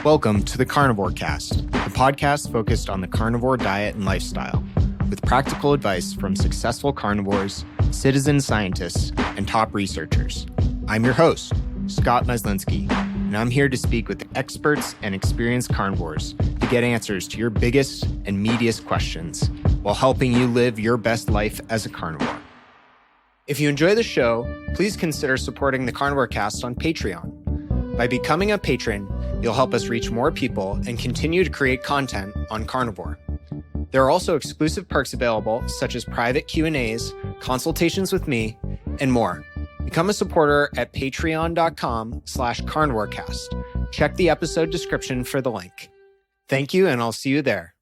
Welcome to the Carnivore Cast, the podcast focused on the carnivore diet and lifestyle, with practical advice from successful carnivores, citizen scientists, and top researchers. I'm your host, Scott Meslinski, and I'm here to speak with experts and experienced carnivores to get answers to your biggest and meatiest questions while helping you live your best life as a carnivore. If you enjoy the show, please consider supporting the Carnivore Cast on Patreon. By becoming a patron, you'll help us reach more people and continue to create content on carnivore. There are also exclusive perks available, such as private Q&As, consultations with me, and more. Become a supporter at patreon.com/carnivorecast. Check the episode description for the link. Thank you, and I'll see you there.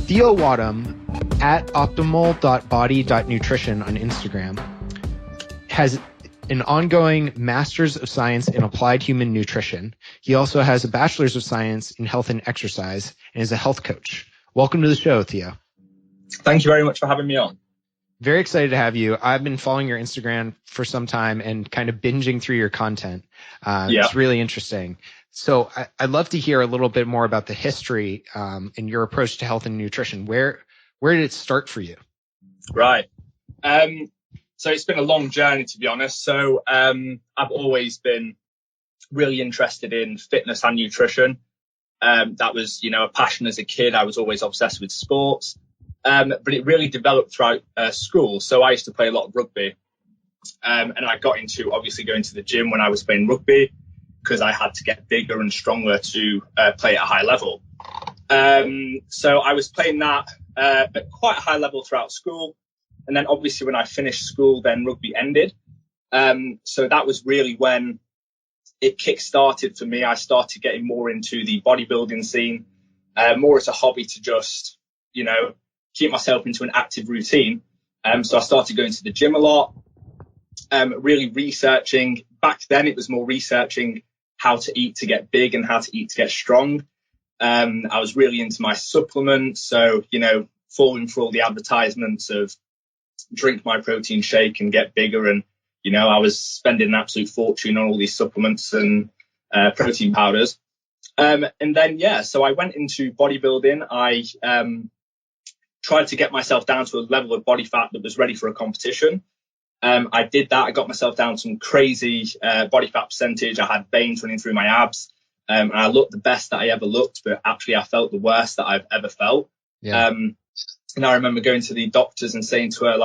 Theo Wattam at optimal.body.nutrition on Instagram has an ongoing Master's of Science in Applied Human Nutrition. He also has a Bachelor's of Science in Health and Exercise and is a health coach. Welcome to the show, Theo. Thank you very much for having me on. Very excited to have you. I've been following your Instagram for some time and kind of binging through your content. It's really interesting. So I'd love to hear a little bit more about the history and your approach to health and nutrition. Where did it start for you? Right. So it's been a long journey, to be honest. So I've always been really interested in fitness and nutrition. That was, a passion as a kid. I was always obsessed with sports. But it really developed throughout school. So I used to play a lot of rugby. And I got into obviously going to the gym when I was playing rugby because I had to get bigger and stronger to play at a high level. So I was playing that at quite a high level throughout school. And then obviously when I finished school, then rugby ended. So that was really when it kick-started for me. I started getting more into the bodybuilding scene, more as a hobby to just, keep myself into an active routine. So I started going to the gym a lot, really researching. Back then it was more researching how to eat to get big and how to eat to get strong. I was really into my supplements. So, falling for all the advertisements of drink my protein shake and get bigger. And, I was spending an absolute fortune on all these supplements and protein powders. And then, so I went into bodybuilding. I tried to get myself down to a level of body fat that was ready for a competition. I did that. I got myself down to some crazy body fat percentage. I had veins running through my abs. And I looked the best that I ever looked, but actually I felt the worst that I've ever felt. Yeah. And I remember going to the doctors and saying to her,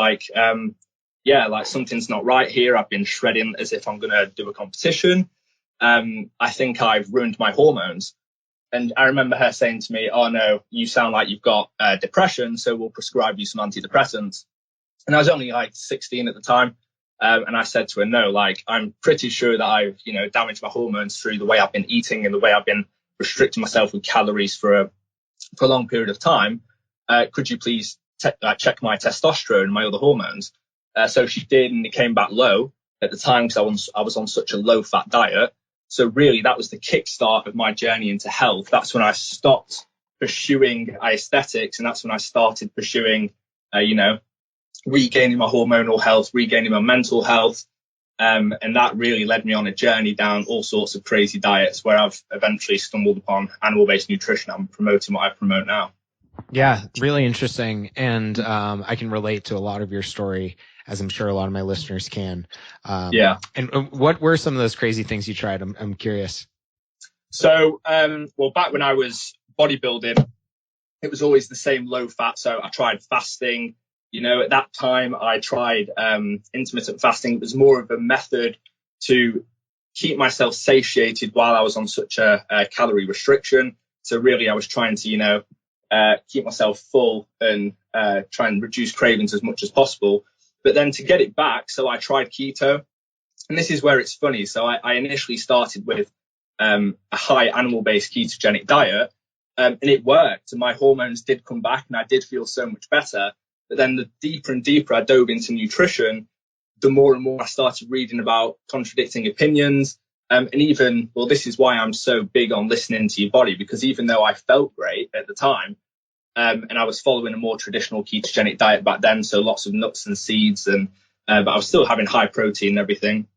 something's not right here. I've been shredding as if I'm going to do a competition. I think I've ruined my hormones. And I remember her saying to me, oh, no, you sound like you've got depression, so we'll prescribe you some antidepressants. And I was only 16 at the time. And I said to her, no, I'm pretty sure that I've, damaged my hormones through the way I've been eating and the way I've been restricting myself with calories for a long period of time. Could you please check my testosterone and my other hormones? So she did, and it came back low at the time because I was on such a low fat diet. So really, that was the kickstart of my journey into health. That's when I stopped pursuing aesthetics, and that's when I started pursuing, regaining my hormonal health, regaining my mental health. And that really led me on a journey down all sorts of crazy diets where I've eventually stumbled upon animal-based nutrition. I'm promoting what I promote now. Yeah, really interesting. And I can relate to a lot of your story, as I'm sure a lot of my listeners can. And what were some of those crazy things you tried? I'm curious. So, back when I was bodybuilding, it was always the same low fat. So I tried fasting. At that time, I tried intermittent fasting. It was more of a method to keep myself satiated while I was on such a calorie restriction. So really, I was trying to, keep myself full and try and reduce cravings as much as possible. But then to get it back, so I tried keto. And this is where it's funny. So I initially started with a high animal-based ketogenic diet, and it worked. And my hormones did come back, and I did feel so much better. But then the deeper and deeper I dove into nutrition, the more and more I started reading about contradicting opinions. And even, this is why I'm so big on listening to your body, because even though I felt great at the time, and I was following a more traditional ketogenic diet back then, so lots of nuts and seeds, but I was still having high protein and everything.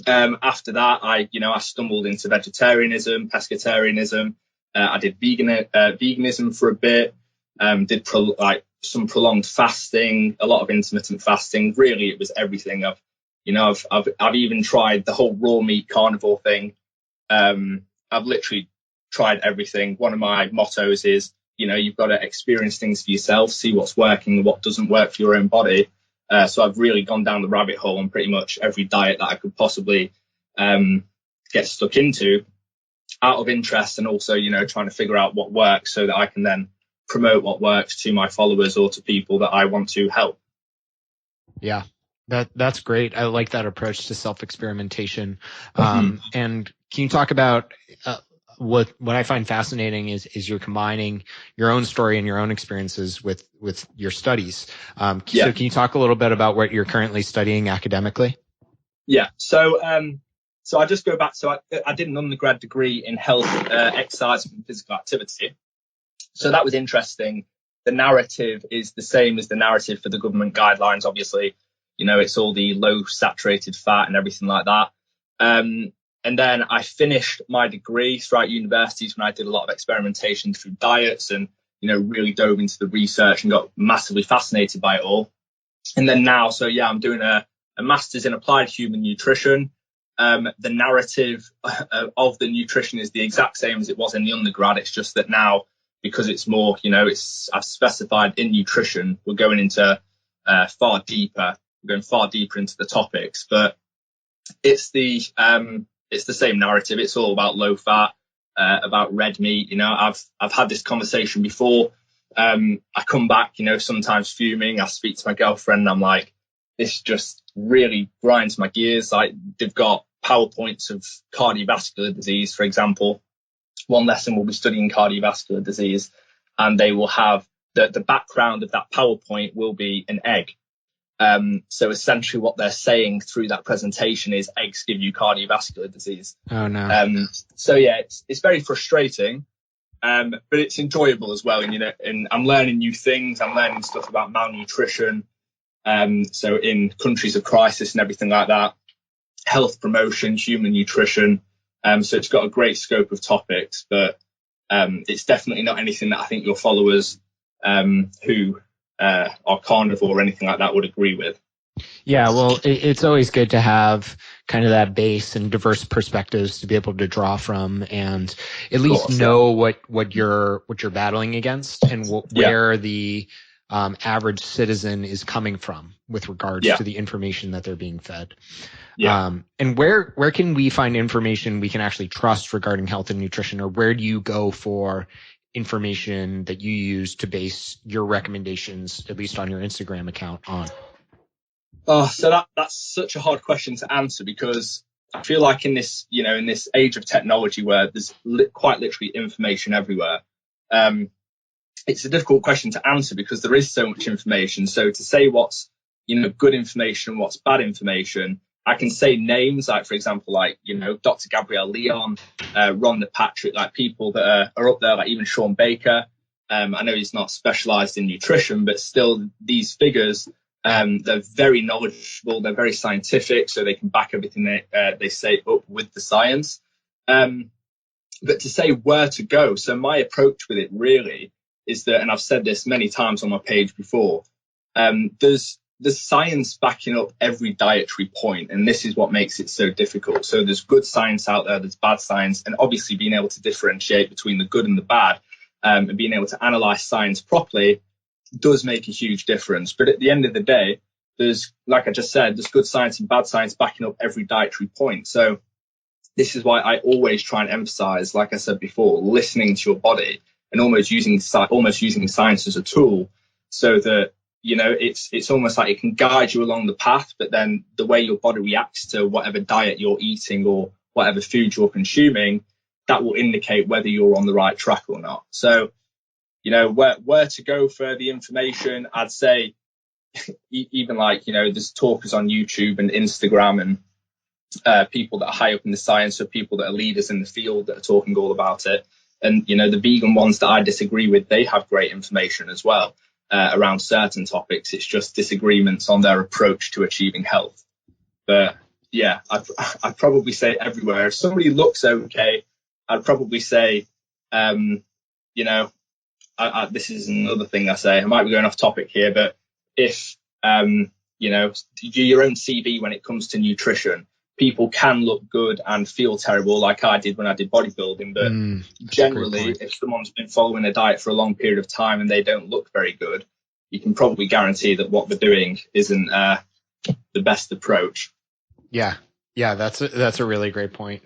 After that, I stumbled into vegetarianism, pescatarianism. I did veganism for a bit. Did some prolonged fasting, a lot of intermittent fasting. Really, it was everything. I've even tried the whole raw meat carnivore thing. I've literally tried everything. One of my mottos is, you've got to experience things for yourself, see what's working and what doesn't work for your own body. So I've really gone down the rabbit hole on pretty much every diet that I could possibly get stuck into out of interest, and also, trying to figure out what works so that I can then promote what works to my followers or to people that I want to help. Yeah, that's great. I like that approach to self-experimentation. And can you talk about what I find fascinating is you're combining your own story and your own experiences with your studies. So can you talk a little bit about what you're currently studying academically? Yeah. So I just go back. So I did an undergrad degree in health, exercise and physical activity. So that was interesting. The narrative is the same as the narrative for the government guidelines. Obviously, it's all the low saturated fat and everything like that. And then I finished my degree throughout universities when I did a lot of experimentation through diets and, really dove into the research and got massively fascinated by it all. And then now, I'm doing a master's in applied human nutrition. The narrative of the nutrition is the exact same as it was in the undergrad. It's just that now, because it's more, I've specified in nutrition, we're going into far deeper into the topics, but it's the same narrative. It's all about low fat, about red meat. I've had this conversation before. I come back, sometimes fuming. I speak to my girlfriend and I'm like, this just really grinds my gears. Like, they've got PowerPoints of cardiovascular disease, for example. One lesson will be studying cardiovascular disease, and they will have the background of that PowerPoint will be an egg. So essentially what they're saying through that presentation is eggs give you cardiovascular disease. Oh no. So it's very frustrating, but it's enjoyable as well. And I'm learning new things. I'm learning stuff about malnutrition. So in countries of crisis and everything like that, health promotion, human nutrition. So it's got a great scope of topics, but it's definitely not anything that I think your followers who are carnivore or anything like that would agree with. Yeah, well, it's always good to have kind of that base and diverse perspectives to be able to draw from, and at least know what you're battling against and where the average citizen is coming from with regards to the information that they're being fed. And where can we find information we can actually trust regarding health and nutrition, or where do you go for information that you use to base your recommendations, at least on your Instagram account, on? So that's such a hard question to answer, because I feel like in this age of technology where there's quite literally information everywhere, it's a difficult question to answer because there is so much information. So to say what's good information, what's bad information, I can say names like, for example, Dr. Gabrielle Leon, Rhonda Patrick, like people that are up there, like even Sean Baker. I know he's not specialized in nutrition, but still these figures, they're very knowledgeable. They're very scientific, so they can back everything they say up with the science. But to say where to go, so my approach with it really is that, and I've said this many times on my page before, there's science backing up every dietary point, and this is what makes it so difficult. So there's good science out there, there's bad science, and obviously being able to differentiate between the good and the bad, and being able to analyze science properly does make a huge difference. But at the end of the day, there's, like I just said, there's good science and bad science backing up every dietary point. So this is why I always try and emphasize, like I said before, listening to your body and almost using science as a tool, so that it's almost like it can guide you along the path, but then the way your body reacts to whatever diet you're eating or whatever food you're consuming, that will indicate whether you're on the right track or not. So, where to go for the information, I'd say even there's talkers on YouTube and Instagram and people that are high up in the science, or people that are leaders in the field that are talking all about it. And, the vegan ones that I disagree with, they have great information as well. Around certain topics. It's just disagreements on their approach to achieving health. But yeah, I'd probably say everywhere. If somebody looks okay, I'd probably say, you know, this is another thing I say. I might be going off topic here, but if, you know, do your own CV when it comes to nutrition, people can look good and feel terrible like I did when I did bodybuilding. But generally, if someone's been following a diet for a long period of time and they don't look very good, you can probably guarantee that what they're doing isn't the best approach. Yeah. Yeah, that's a really great point.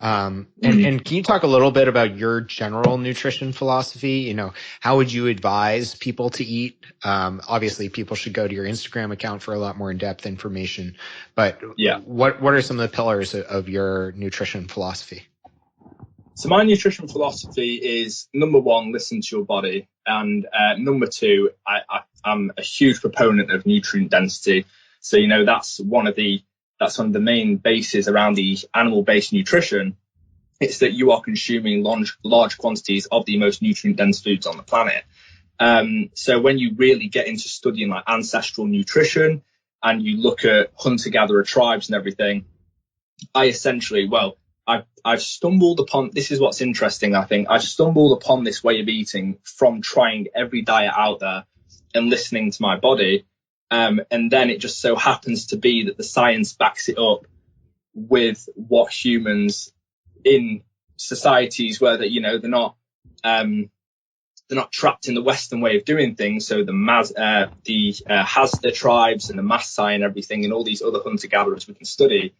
And can you talk a little bit about your general nutrition philosophy? You know, how would you advise people to eat? Obviously, people should go to your Instagram account for a lot more in-depth information. But yeah, what are some of the pillars of your nutrition philosophy? So my nutrition philosophy is, number one, listen to your body, and number two, I'm a huge proponent of nutrient density. So you know that's one of the main bases around the animal-based nutrition. It's that you are consuming large quantities of the most nutrient-dense foods on the planet. So when you really get into studying like ancestral nutrition and you look at hunter-gatherer tribes and everything, I've stumbled upon, this is what's interesting, I think, I've stumbled upon this way of eating from trying every diet out there and listening to my body. And then it just so happens to be that the science backs it up with what humans in societies where that, you know, they're not trapped in the Western way of doing things. So the Hazda tribes and the Maasai and everything and all these other hunter-gatherers we can study,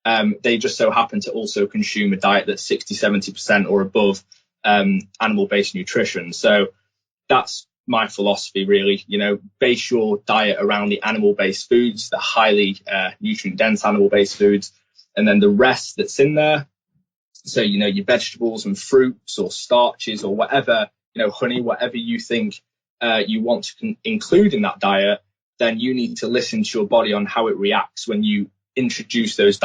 they just so happen to also consume a diet that's 60-70% or above animal-based nutrition. So that's my philosophy, really. You know, base your diet around the animal-based foods, the highly nutrient-dense animal-based foods, and then the rest that's in there. So, you know, your vegetables and fruits or starches or whatever, you know, honey, whatever you think you want to include in that diet, then you need to listen to your body on how it reacts when you introduce those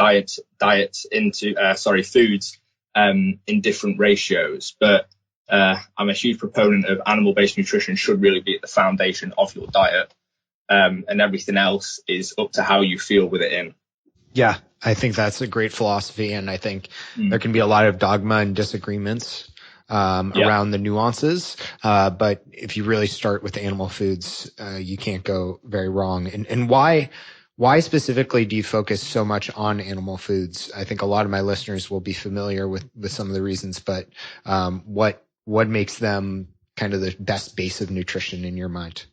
foods in different ratios. But I'm a huge proponent of animal-based nutrition should really be at the foundation of your diet, and everything else is up to how you feel with it in. Yeah, I think that's a great philosophy, and I think there can be a lot of dogma and disagreements around the nuances. But if you really start with animal foods, you can't go very wrong. And why specifically do you focus so much on animal foods? I think a lot of my listeners will be familiar with some of the reasons, but what makes them kind of the best base of nutrition in your mind?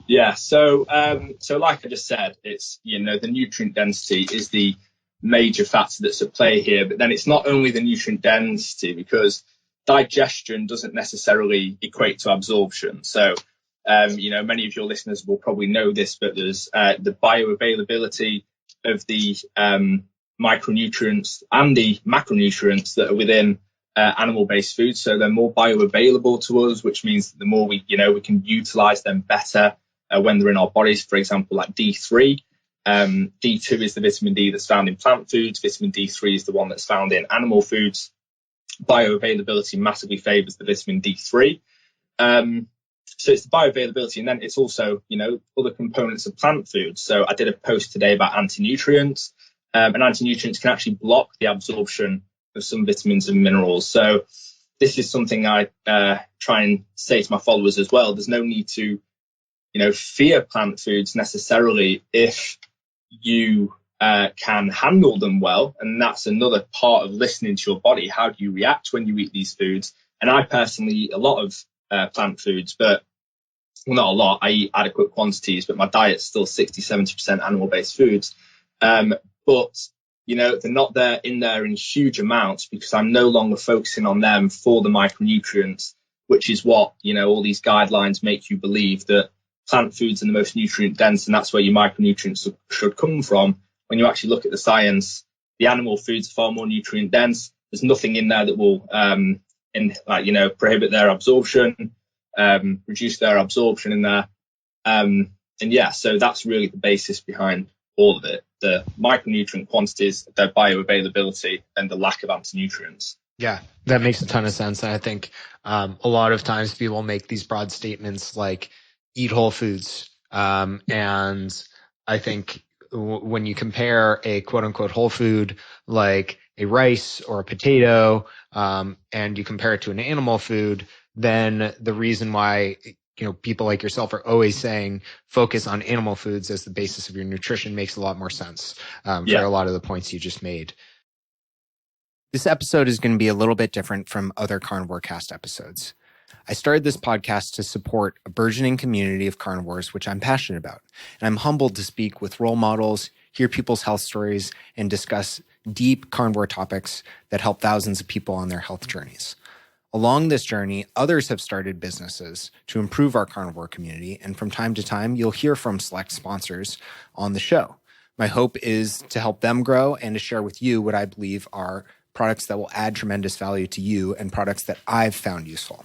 Yeah, so like I just said, it's, you know, the nutrient density is the major factor that's at play here. But then it's not only the nutrient density, because digestion doesn't necessarily equate to absorption. So, you know, many of your listeners will probably know this, but there's the bioavailability of the micronutrients and the macronutrients that are within animal-based foods. So they're more bioavailable to us, which means the more we can utilize them better when they're in our bodies. For example, like D3. D2 is the vitamin D that's found in plant foods. Vitamin D3 is the one that's found in animal foods. Bioavailability massively favors the vitamin D3. So it's the bioavailability, and then it's also, you know, other components of plant foods. So I did a post today about anti-nutrients, and anti-nutrients can actually block the absorption of some vitamins and minerals. So this is something I try and say to my followers as well. There's no need to, you know, fear plant foods necessarily if you can handle them well. And that's another part of listening to your body. How do you react when you eat these foods? And I personally eat a lot of plant foods, but well, not a lot. I eat adequate quantities, but my diet's still 60-70% animal-based foods. But you know, they're not in there in huge amounts because I'm no longer focusing on them for the micronutrients, which is what, you know, all these guidelines make you believe, that plant foods are the most nutrient dense and that's where your micronutrients should come from. When you actually look at the science, the animal foods are far more nutrient dense. There's nothing in there that will, prohibit their absorption, reduce their absorption in there. And yeah, so that's really the basis behind all of it: the micronutrient quantities, their bioavailability, and the lack of anti-nutrients. Yeah, that makes a ton of sense. And I think a lot of times people make these broad statements like eat whole foods. And I think when you compare a quote unquote whole food like a rice or a potato, and you compare it to an animal food, then the reason why people like yourself are always saying focus on animal foods as the basis of your nutrition makes a lot more sense for a lot of the points you just made. This episode is going to be a little bit different from other Carnivore Cast episodes. I started this podcast to support a burgeoning community of carnivores, which I'm passionate about. And I'm humbled to speak with role models, hear people's health stories, and discuss deep carnivore topics that help thousands of people on their health journeys. Along this journey, others have started businesses to improve our carnivore community, and from time to time, you'll hear from select sponsors on the show. My hope is to help them grow and to share with you what I believe are products that will add tremendous value to you and products that I've found useful.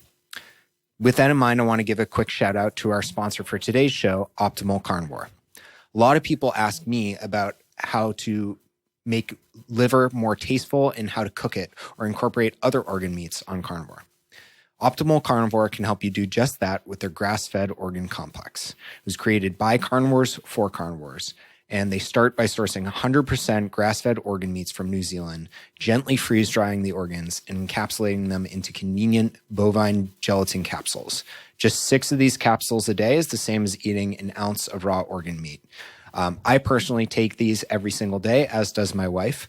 With that in mind, I want to give a quick shout out to our sponsor for today's show, Optimal Carnivore. A lot of people ask me about how to make liver more tasteful and how to cook it or incorporate other organ meats on carnivore. Optimal Carnivore can help you do just that with their grass-fed organ complex. It was created by carnivores for carnivores, and they start by sourcing 100% grass-fed organ meats from New Zealand, gently freeze-drying the organs and encapsulating them into convenient bovine gelatin capsules. Just 6 of these capsules a day is the same as eating an ounce of raw organ meat. I personally take these every single day, as does my wife.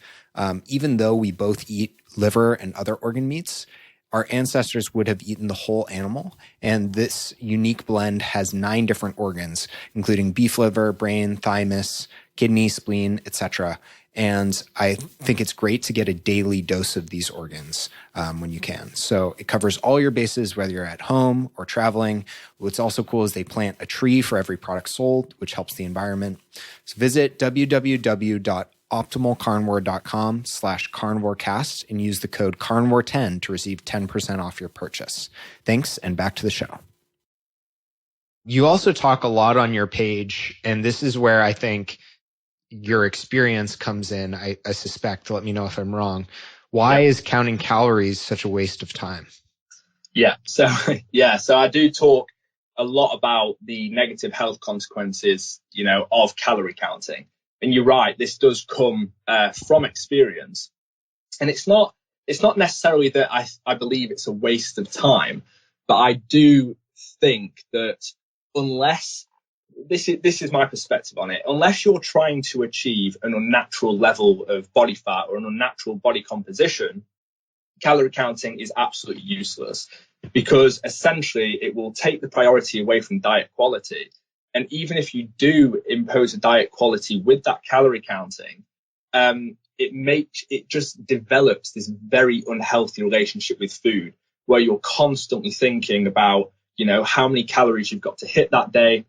Even though we both eat liver and other organ meats, our ancestors would have eaten the whole animal, and this unique blend has 9 different organs, including beef liver, brain, thymus, kidney, spleen, etc. And I think it's great to get a daily dose of these organs when you can. So it covers all your bases, whether you're at home or traveling. What's also cool is they plant a tree for every product sold, which helps the environment. So visit www.optimalcarnivore.com/carnivorecast and use the code carnivore10 to receive 10% off your purchase. Thanks, and back to the show. You also talk a lot on your page, and this is where I think your experience comes in, I suspect. Let me know if I'm wrong. Why is counting calories such a waste of time? So I do talk a lot about the negative health consequences, of calorie counting. And you're right, this does come from experience. And it's not necessarily that I believe it's a waste of time, but I do think that unless this is my perspective on it, unless you're trying to achieve an unnatural level of body fat or an unnatural body composition, calorie counting is absolutely useless, because essentially it will take the priority away from diet quality. And even if you do impose a diet quality with that calorie counting, it just develops this very unhealthy relationship with food, where you're constantly thinking about, how many calories you've got to hit that day,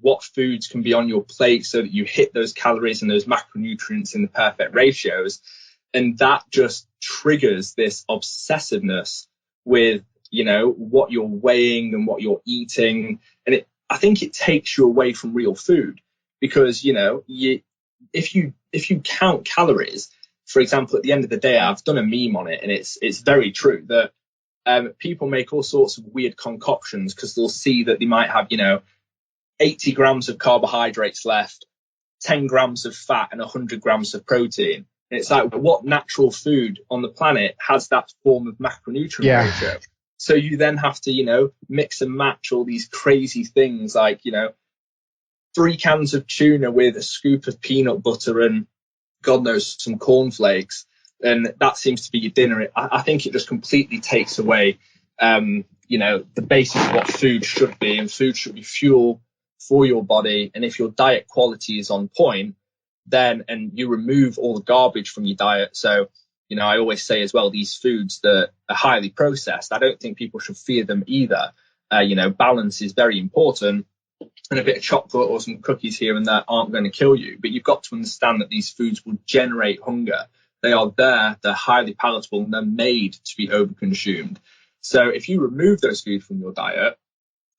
what foods can be on your plate so that you hit those calories and those macronutrients in the perfect ratios. And that just triggers this obsessiveness with, what you're weighing and what you're eating. And I think it takes you away from real food, because, if you count calories, for example, at the end of the day, I've done a meme on it, and it's very true that people make all sorts of weird concoctions because they'll see that they might have, 80 grams of carbohydrates left, 10 grams of fat and 100 grams of protein. And it's like, what natural food on the planet has that form of macronutrient ratio? So you then have to, mix and match all these crazy things like, 3 cans of tuna with a scoop of peanut butter and God knows some cornflakes. And that seems to be your dinner. I think it just completely takes away, the basis of what food should be. And food should be fuel for your body. And if your diet quality is on point, then, and you remove all the garbage from your diet. So, I always say as well, these foods that are highly processed, I don't think people should fear them either. Balance is very important, and a bit of chocolate or some cookies here and there aren't going to kill you. But you've got to understand that these foods will generate hunger. They are there, they're highly palatable, and they're made to be overconsumed. So if you remove those foods from your diet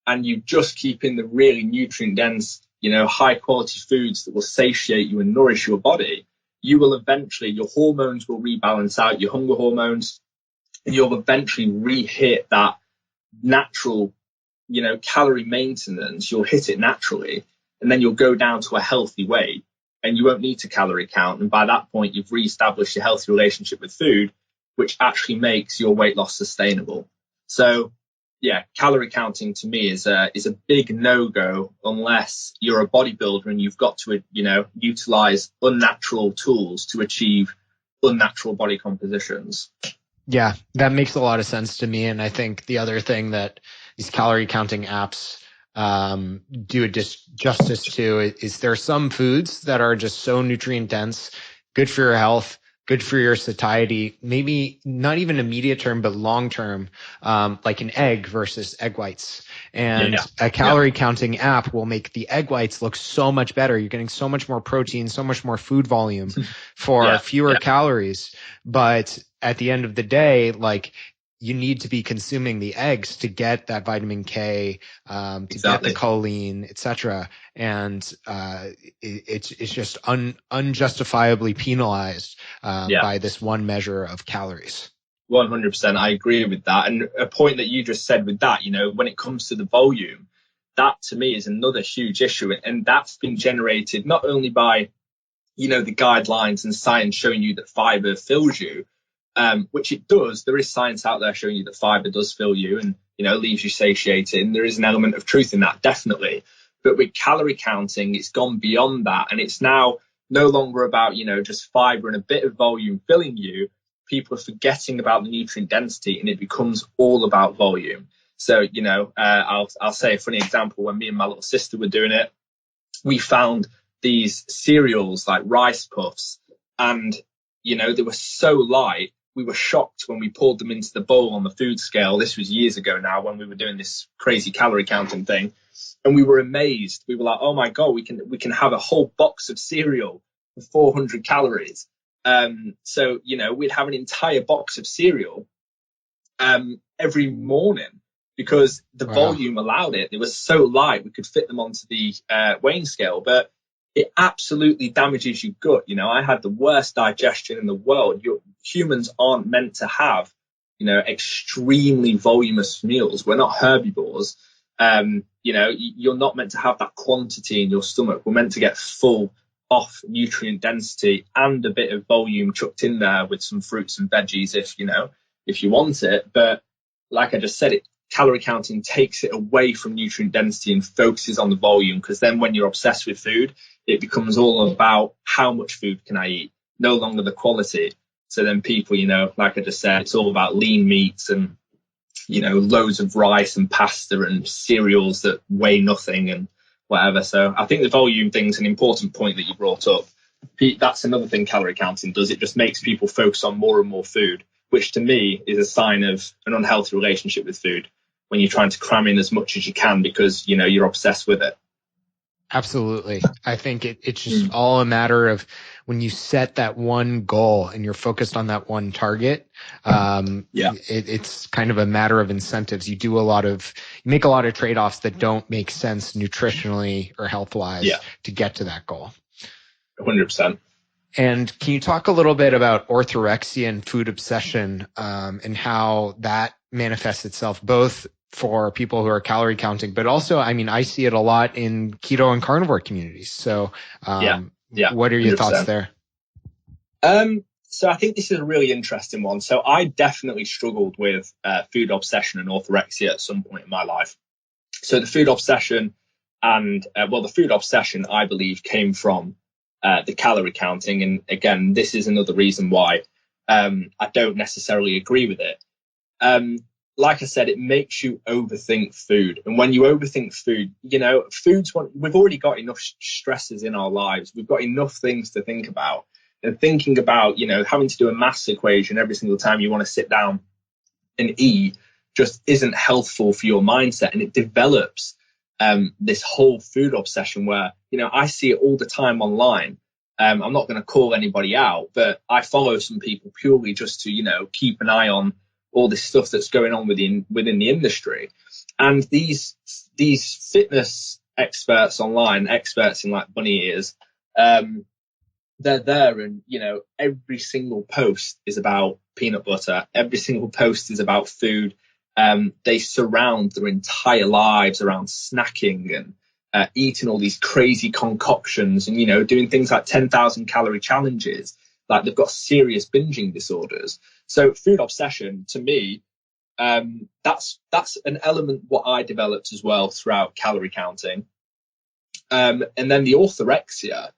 and you just keep in the really nutrient dense, high quality foods that will satiate you and nourish your body, you will eventually, your hormones will rebalance out, your hunger hormones, and you'll eventually re-hit that natural, calorie maintenance. You'll hit it naturally. and then you'll go down to a healthy weight and you won't need to calorie count. And by that point, you've reestablished a healthy relationship with food, which actually makes your weight loss sustainable. So yeah, calorie counting to me is a big no-go unless you're a bodybuilder and you've got to, utilize unnatural tools to achieve unnatural body compositions. Yeah, that makes a lot of sense to me. And I think the other thing that these calorie counting apps do a justice to is there are some foods that are just so nutrient dense, good for your health, good for your satiety, maybe not even immediate term, but long term, like an egg versus egg whites. And a calorie counting app will make the egg whites look so much better. You're getting so much more protein, so much more food volume for fewer calories. But at the end of the day, like, you need to be consuming the eggs to get that vitamin K, to get the choline, etc. And it's just unjustifiably penalized by this one measure of calories. 100%. I agree with that. And a point that you just said with that, when it comes to the volume, that to me is another huge issue. And that's been generated not only by, the guidelines and science showing you that fiber fills you, which it does. There is science out there showing you that fiber does fill you and, leaves you satiated. And there is an element of truth in that, definitely. But with calorie counting, it's gone beyond that. And it's now no longer about, just fiber and a bit of volume filling you. People are forgetting about the nutrient density and it becomes all about volume. So, I'll say a funny example. When me and my little sister were doing it, we found these cereals like rice puffs and, they were so light. We were shocked when we poured them into the bowl on the food scale. This was years ago now when we were doing this crazy calorie counting thing. And we were amazed. We were like, oh my God, we can have a whole box of cereal for 400 calories. So, we'd have an entire box of cereal every morning because the volume allowed it. It was so light, we could fit them onto the weighing scale. But it absolutely damages your gut. I had the worst digestion in the world. Humans aren't meant to have, extremely voluminous meals. We're not herbivores. You're not meant to have that quantity in your stomach. We're meant to get full off nutrient density and a bit of volume chucked in there with some fruits and veggies if you want it. But like I just said, calorie counting takes it away from nutrient density and focuses on the volume, because then when you're obsessed with food, it becomes all about how much food can I eat, no longer the quality. So then people, like I just said, it's all about lean meats and, loads of rice and pasta and cereals that weigh nothing and whatever. So I think the volume thing is an important point that you brought up. That's another thing calorie counting does. It just makes people focus on more and more food, which to me is a sign of an unhealthy relationship with food, when you're trying to cram in as much as you can because, you're obsessed with it. Absolutely. I think it's just all a matter of when you set that one goal and you're focused on that one target. It's kind of a matter of incentives. You make a lot of trade-offs that don't make sense nutritionally or health-wise to get to that goal. 100%. And can you talk a little bit about orthorexia and food obsession, and how that manifests itself both for people who are calorie counting, but also, I see it a lot in keto and carnivore communities. So, what are your 100%. Thoughts there? So I think this is a really interesting one. So I definitely struggled with food obsession and orthorexia at some point in my life. So the food obsession I believe came from the calorie counting. And again, this is another reason why I don't necessarily agree with it. Like I said, it makes you overthink food. And when you overthink food, we've already got enough stresses in our lives. We've got enough things to think about. And thinking about, having to do a maths equation every single time you want to sit down and eat just isn't healthful for your mindset. And it develops this whole food obsession where, I see it all the time online. I'm not going to call anybody out, but I follow some people purely just to, keep an eye on all this stuff that's going on within the industry. And these fitness experts online, experts in like bunny ears, they're there and, every single post is about peanut butter. Every single post is about food. They surround their entire lives around snacking eating all these crazy concoctions and, you know, doing things like 10,000 calorie challenges, like they've got serious binging disorders. So food obsession, to me, that's an element what I developed as well throughout calorie counting. And then the orthorexia,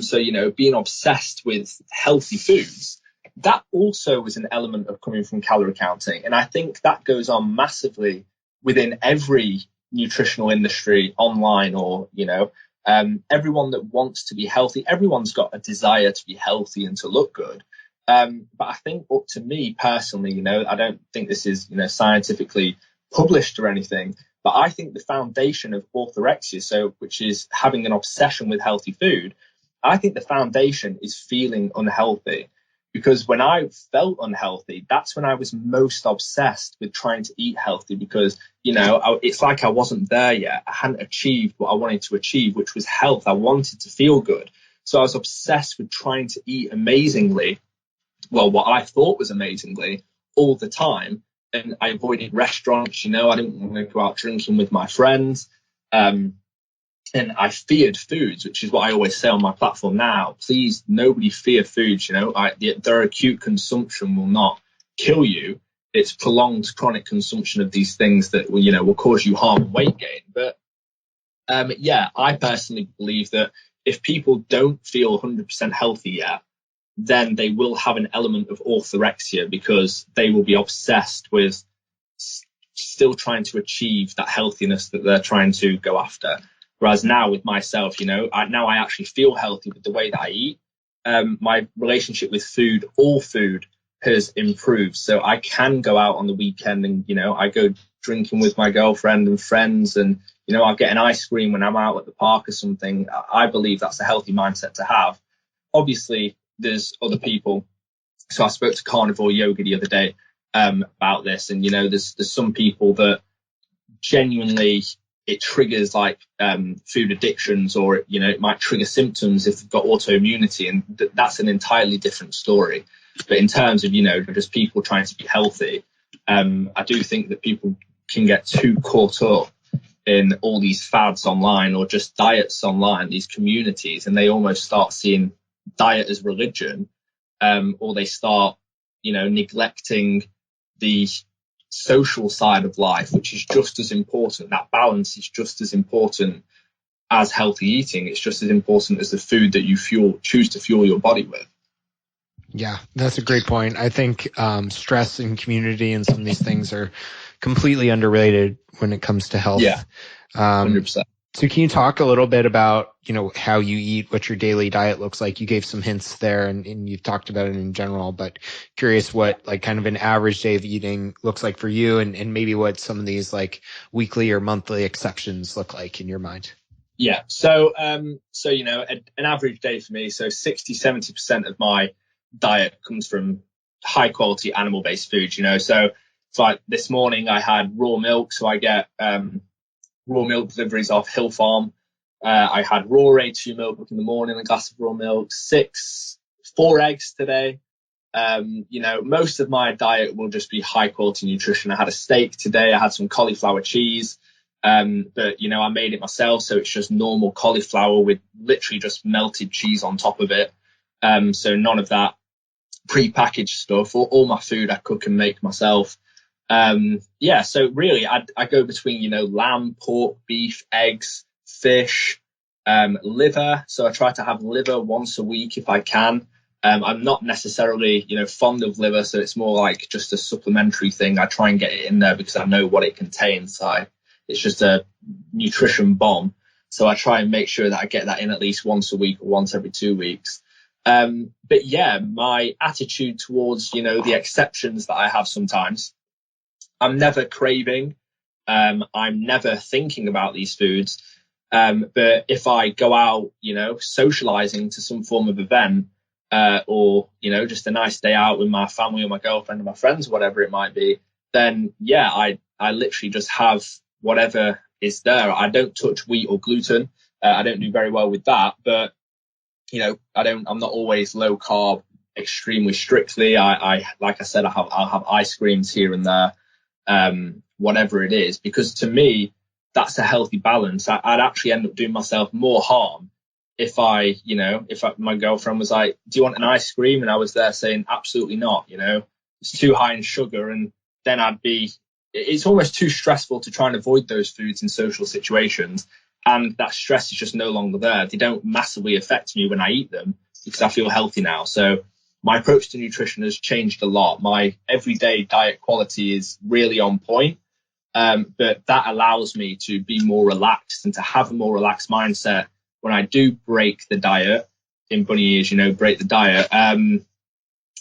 so, you know, being obsessed with healthy foods, that also was an element of coming from calorie counting. And I think that goes on massively within every nutritional industry, online or, you know, everyone that wants to be healthy, everyone's got a desire to be healthy and to look good. But I think up to me personally, you know, I don't think this is, you know, scientifically published or anything, but I think the foundation of orthorexia, so which is having an obsession with healthy food, I think the foundation is feeling unhealthy. Because when I felt unhealthy, that's when I was most obsessed with trying to eat healthy, because, you know, it's like I wasn't there yet. I hadn't achieved what I wanted to achieve, which was health. I wanted to feel good. So I was obsessed with trying to eat amazingly, well, what I thought was amazingly, all the time. And I avoided restaurants, you know, I didn't want to go out drinking with my friends. And I feared foods, which is what I always say on my platform now. Please, nobody fear foods. You know, their acute consumption will not kill you. It's prolonged chronic consumption of these things that will, you know, will cause you harm and weight gain. But yeah, I personally believe that if people don't feel 100% healthy yet, then they will have an element of orthorexia, because they will be obsessed with still trying to achieve that healthiness that they're trying to go after. Whereas now with myself, you know, now I actually feel healthy with the way that I eat. My relationship with food, all food, has improved. So I can go out on the weekend and, you know, I go drinking with my girlfriend and friends, and, you know, I'll get an ice cream when I'm out at the park or something. I believe that's a healthy mindset to have. Obviously, there's other people. So I spoke to Carnivore Yoga the other day about this, and, you know, there's some people that genuinely it triggers like food addictions, or, you know, it might trigger symptoms if they've got autoimmunity, and that's an entirely different story. But in terms of, you know, just people trying to be healthy, I do think that people can get too caught up in all these fads online or just diets online, these communities, and they almost start seeing diet as religion, or they start, you know, neglecting the social side of life, which is just as important. That balance is just as important as healthy eating. It's just as important as the food that you choose to fuel your body with. Yeah, that's a great point. I think stress and community and some of these things are completely underrated when it comes to health. Yeah, 100%. So can you talk a little bit about, you know, how you eat, what your daily diet looks like? You gave some hints there, and you've talked about it in general, but curious what like kind of an average day of eating looks like for you, and maybe what some of these like weekly or monthly exceptions look like in your mind. Yeah. So, you know, an average day for me, so 60-70% of my diet comes from high quality animal based foods, you know. So it's like this morning I had raw milk. So I get, raw milk deliveries off Hill Farm. I had raw A2 milk in the morning, a glass of raw milk, 4 eggs today. You know, most of my diet will just be high quality nutrition. I had a steak today. I had some cauliflower cheese. But, you know, I made it myself. So it's just normal cauliflower with literally just melted cheese on top of it. So none of that prepackaged stuff. All my food I cook and make myself. Yeah, so really I go between, you know, lamb, pork, beef, eggs, fish, liver. So I try to have liver once a week if I can. I'm not necessarily, you know, fond of liver, so it's more like just a supplementary thing. I try and get it in there because I know what it contains. It's just a nutrition bomb. So I try and make sure that I get that in at least once a week or once every 2 weeks. But yeah, my attitude towards, you know, the exceptions that I have sometimes, I'm never craving. I'm never thinking about these foods. But if I go out, you know, socializing to some form of event, or, you know, just a nice day out with my family or my girlfriend or my friends, whatever it might be, then yeah, I literally just have whatever is there. I don't touch wheat or gluten. I don't do very well with that, but, you know, I'm not always low carb extremely strictly. I like I said, I'll have ice creams here and there. Whatever it is, because to me, that's a healthy balance. I'd actually end up doing myself more harm if my girlfriend was like, do you want an ice cream? And I was there saying, absolutely not, it's too high in sugar. And then it's almost too stressful to try and avoid those foods in social situations. And that stress is just no longer there. They don't massively affect me when I eat them because I feel healthy now. So my approach to nutrition has changed a lot. My everyday diet quality is really on point. But that allows me to be more relaxed and to have a more relaxed mindset when I do break the diet, in bunny ears, break the diet,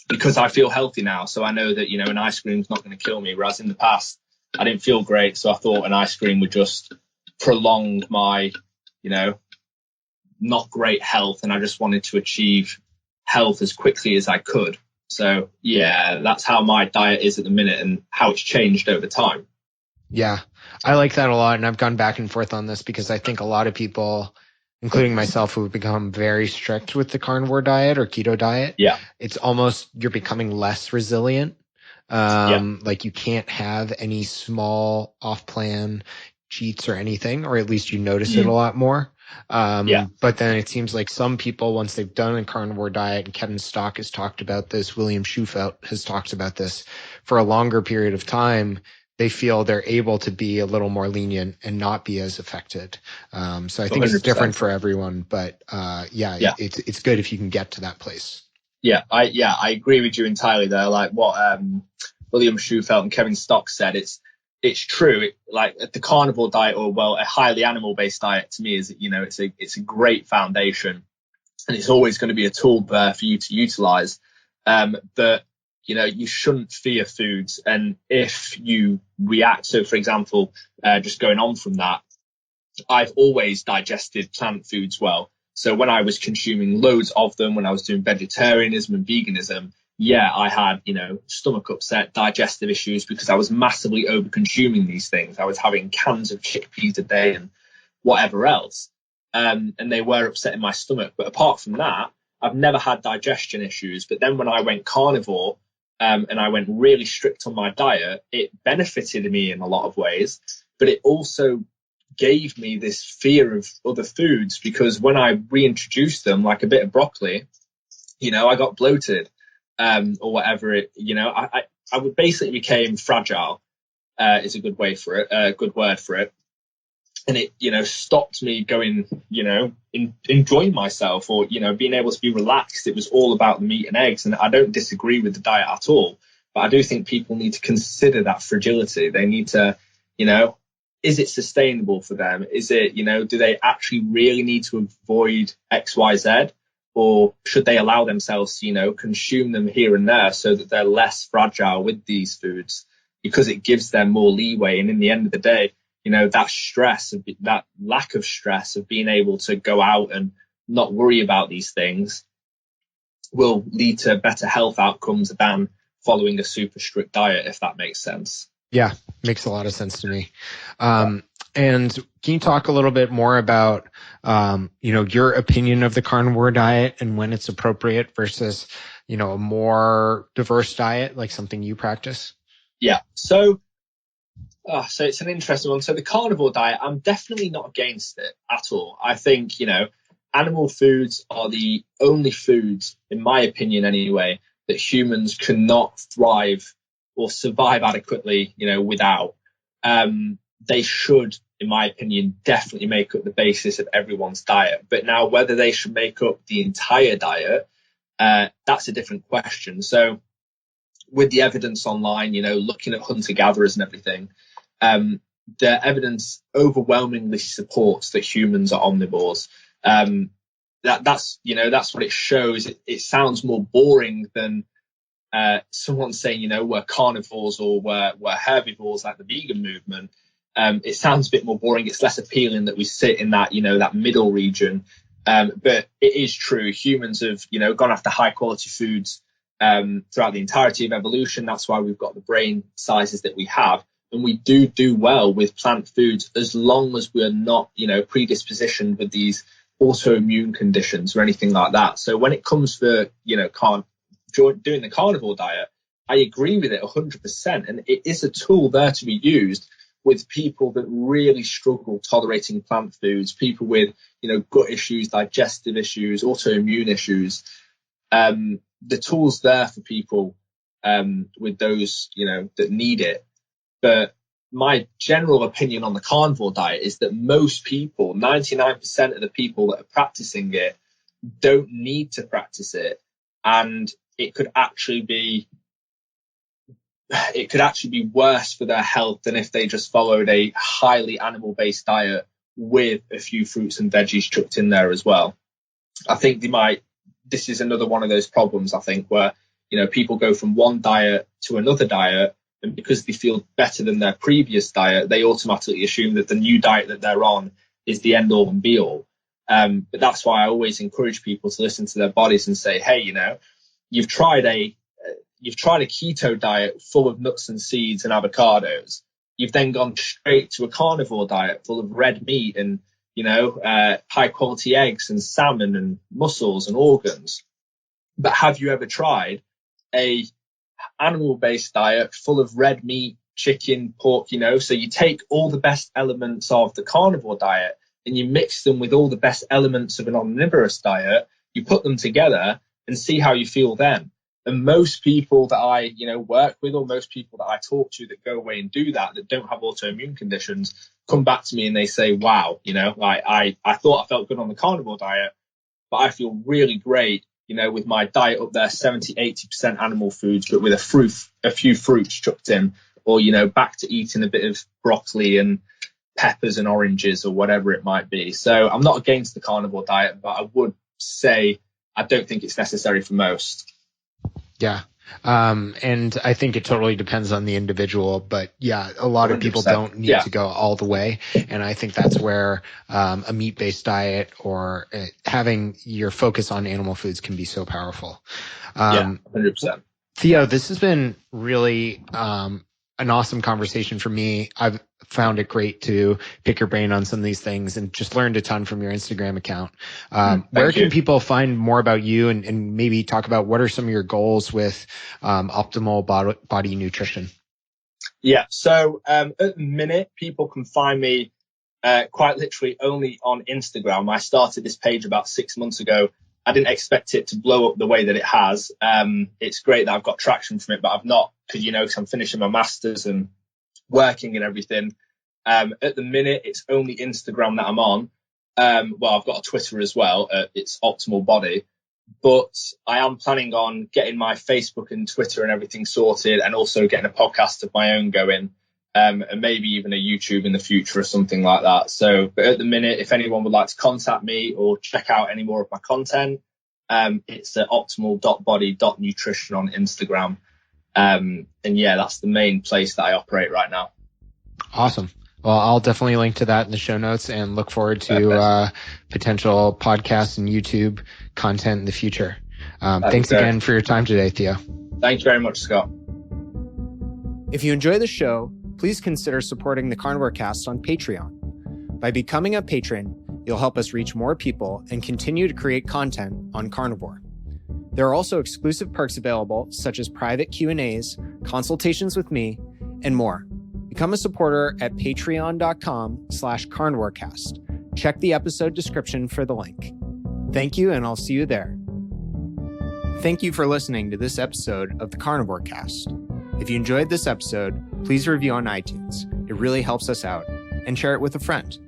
because I feel healthy now. So I know that, an ice cream is not going to kill me. Whereas in the past, I didn't feel great. So I thought an ice cream would just prolong my, not great health. And I just wanted to achieve health as quickly as I could. So yeah, that's how my diet is at the minute and how it's changed over time. Yeah, I like that a lot. And I've gone back and forth on this because I think a lot of people, including myself, who have become very strict with the carnivore diet or keto diet, it's almost you're becoming less resilient. Like you can't have any small off-plan cheats or anything, or at least you notice it a lot more. But then it seems like some people, once they've done a carnivore diet, and Kevin Stock has talked about this, William Schufelt has talked about this for a longer period of time, they feel they're able to be a little more lenient and not be as affected. So I think 100%. It's different for everyone, but it's good if you can get to that place. I agree with you entirely there. Like what William Schufelt and Kevin Stock said, it's true. Like the carnivore diet, or a highly animal-based diet, to me is it's a great foundation, and it's always going to be a tool there for you to utilize. But you shouldn't fear foods. And if you react, so for example, just going on from that, I've always digested plant foods well. So when I was consuming loads of them, when I was doing vegetarianism and veganism, I had, stomach upset, digestive issues because I was massively over consuming these things. I was having cans of chickpeas a day and whatever else. And they were upsetting my stomach. But apart from that, I've never had digestion issues. But then when I went carnivore, and I went really strict on my diet, it benefited me in a lot of ways, but it also gave me this fear of other foods because when I reintroduced them, like a bit of broccoli, I got bloated, or whatever I would basically became fragile, is a good way for it, a good word for it. And it, stopped me going, enjoying myself or, being able to be relaxed. It was all about the meat and eggs. And I don't disagree with the diet at all. But I do think people need to consider that fragility. They need to, is it sustainable for them? Is it, do they actually really need to avoid X, Y, Z? Or should they allow themselves to, consume them here and there so that they're less fragile with these foods because it gives them more leeway? And in the end of the day, that stress, that lack of stress of being able to go out and not worry about these things will lead to better health outcomes than following a super strict diet, if that makes sense. Yeah, makes a lot of sense to me. And can you talk a little bit more about, your opinion of the carnivore diet and when it's appropriate versus, a more diverse diet, like something you practice? Yeah. So it's an interesting one. So the carnivore diet, I'm definitely not against it at all. I think, animal foods are the only foods, in my opinion anyway, that humans cannot thrive or survive adequately, without. They should, in my opinion, definitely make up the basis of everyone's diet. But now whether they should make up the entire diet, that's a different question. So with the evidence online, looking at hunter-gatherers and everything, the evidence overwhelmingly supports that humans are omnivores. That's what it shows. It sounds more boring than someone saying, we're carnivores or we're herbivores, like the vegan movement. It sounds a bit more boring. It's less appealing that we sit in that, that middle region. But it is true. Humans have, gone after high quality foods throughout the entirety of evolution. That's why we've got the brain sizes that we have. And we do well with plant foods as long as we're not, predispositioned with these autoimmune conditions or anything like that. So when it comes for, doing the carnivore diet, I agree with it 100%. And it is a tool there to be used with people that really struggle tolerating plant foods, people with, gut issues, digestive issues, autoimmune issues. The tool's there for people with those, that need it. But my general opinion on the carnivore diet is that most people, 99% of the people that are practicing it, don't need to practice it. And it could actually be worse for their health than if they just followed a highly animal-based diet with a few fruits and veggies chucked in there as well. I think this is another one of those problems, I think, where, people go from one diet to another diet, and because they feel better than their previous diet, they automatically assume that the new diet that they're on is the end all and be all. But that's why I always encourage people to listen to their bodies and say, hey, you've tried a keto diet full of nuts and seeds and avocados. You've then gone straight to a carnivore diet full of red meat and, high quality eggs and salmon and mussels and organs. But have you ever tried a animal-based diet full of red meat, chicken, pork, So you take all the best elements of the carnivore diet and you mix them with all the best elements of an omnivorous diet, you put them together and see how you feel then. And most people that I, work with, or most people that I talk to that go away and do that don't have autoimmune conditions, come back to me and they say, wow, I thought I felt good on the carnivore diet, but I feel really great, with my diet up there, 70-80% animal foods, but with a few fruits chucked in, or, back to eating a bit of broccoli and peppers and oranges or whatever it might be. So I'm not against the carnivore diet, but I would say I don't think it's necessary for most. Yeah. And I think it totally depends on the individual, but yeah, a lot of people don't need to go all the way. And I think that's where a meat-based diet or having your focus on animal foods can be so powerful. 100%. Theo, this has been really an awesome conversation for me. I've found it great to pick your brain on some of these things and just learned a ton from your Instagram account. Where can people find more about you and maybe talk about what are some of your goals with optimal body nutrition? Yeah. So at the minute, people can find me quite literally only on Instagram. I started this page about 6 months ago. I didn't expect it to blow up the way that it has. It's great that I've got traction from it, but I've not, because I'm finishing my master's and working and everything. At the minute, it's only Instagram that I'm on. Well, I've got a Twitter as well. It's Optimal Body, but I am planning on getting my Facebook and Twitter and everything sorted, and also getting a podcast of my own going, and maybe even a YouTube in the future or something like that. So, but at the minute, if anyone would like to contact me or check out any more of my content, it's at optimal.body.nutrition on Instagram. And yeah, that's the main place that I operate right now. Awesome. Well, I'll definitely link to that in the show notes and look forward to potential podcasts and YouTube content in the future. Thanks again for your time today, Theo. Thank you very much, Scott. If you enjoy the show, please consider supporting the Carnivore Cast on Patreon. By becoming a patron, you'll help us reach more people and continue to create content on carnivore. There are also exclusive perks available, such as private Q&As, consultations with me, and more. Become a supporter at patreon.com/carnivorecast. Check the episode description for the link. Thank you, and I'll see you there. Thank you for listening to this episode of the Carnivore Cast. If you enjoyed this episode, please review on iTunes. It really helps us out. And share it with a friend.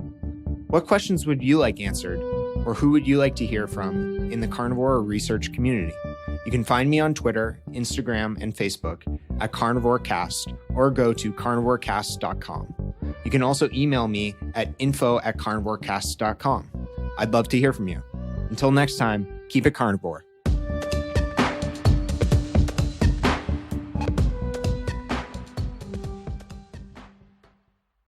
What questions would you like answered? Or who would you like to hear from in the carnivore research community? You can find me on Twitter, Instagram, and Facebook at CarnivoreCast, or go to carnivorecast.com. You can also email me at info@carnivorecast.com. I'd love to hear from you. Until next time, keep it carnivore.